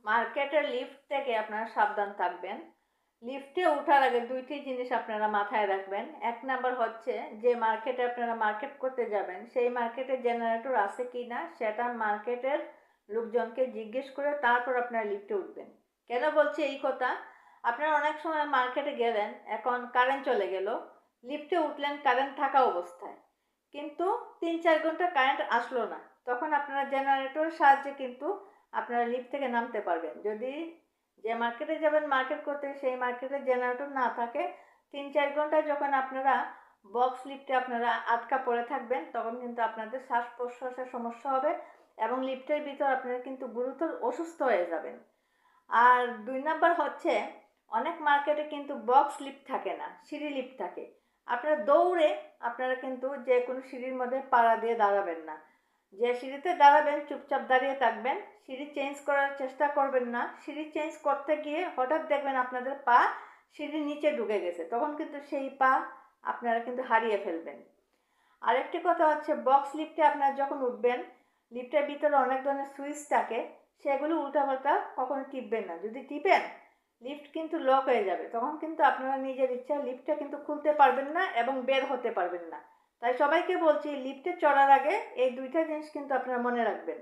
মার্কেটের লিফট থেকে আপনারা সাবধান থাকবেন। লিফটে ওঠার আগে দুইটি জিনিস আপনারা মাথায় রাখবেন। এক নাম্বার হচ্ছে যে মার্কেটে আপনারা মার্কেট করতে যাবেন সেই মার্কেটে জেনারেটর আছে কি না সেটা মার্কেটের লোকজনকে জিজ্ঞেস করে তারপর আপনারা লিফটে উঠবেন। কেন বলছি এই কথা, আপনারা অনেক সময় মার্কেটে গেলেন, এখন কারেন্ট চলে গেল, লিফটে উঠলেন কারেন্ট থাকা অবস্থায়, কিন্তু ৩-৪ ঘন্টা কারেন্ট আসলো না, তখন আপনারা জেনারেটরের সাহায্যে কিন্তু আপনারা লিফট থেকে নামতে পারবেন। যদি যে মার্কেটে যাবেন মার্কেট করতে সেই মার্কেটে জেনারেটর না থাকে, ৩-৪ ঘন্টা যখন আপনারা বক্স লিফটে আপনারা আটকা পড়ে থাকবেন তখন কিন্তু আপনাদের শ্বাস প্রশ্বাসের সমস্যা হবে এবং লিফটের ভিতর আপনারা কিন্তু গুরুতর অসুস্থ হয়ে যাবেন। আর ২ নাম্বার হচ্ছে অনেক মার্কেটে কিন্তু বক্স লিফট থাকে না, সিঁড়ি লিফট থাকে। আপনারা দৌড়ে আপনারা কিন্তু যে কোনো সিঁড়ির মধ্যে পাড়া দিয়ে দাঁড়াবেন না। যে সিঁড়িতে দাঁড়াবেন চুপচাপ দাঁড়িয়ে থাকবেন, সিঁড়ি চেঞ্জ করার চেষ্টা করবেন না। সিঁড়ি চেঞ্জ করতে গিয়ে হঠাৎ দেখবেন আপনাদের পা সিঁড়ির নিচে ঢুকে গেছে, তখন কিন্তু সেই পা আপনারা কিন্তু হারিয়ে ফেলবেন। আরেকটি কথা হচ্ছে বক্স লিফটে আপনারা যখন উঠবেন, লিফটের ভিতরে অনেক ধরনের সুইচ থাকে, সেগুলো উল্টাপাল্টা কখনো টিপবেন না। যদি টিপেন লিফট কিন্তু লক হয়ে যাবে, তখন কিন্তু আপনারা নিজের ইচ্ছা লিফটটা কিন্তু খুলতে পারবেন না এবং বের হতে পারবেন না। তাই সবাইকে বলছি লিফটে চড়ার আগে এই দুইটা জিনিস কিন্তু আপনারা মনে রাখবেন।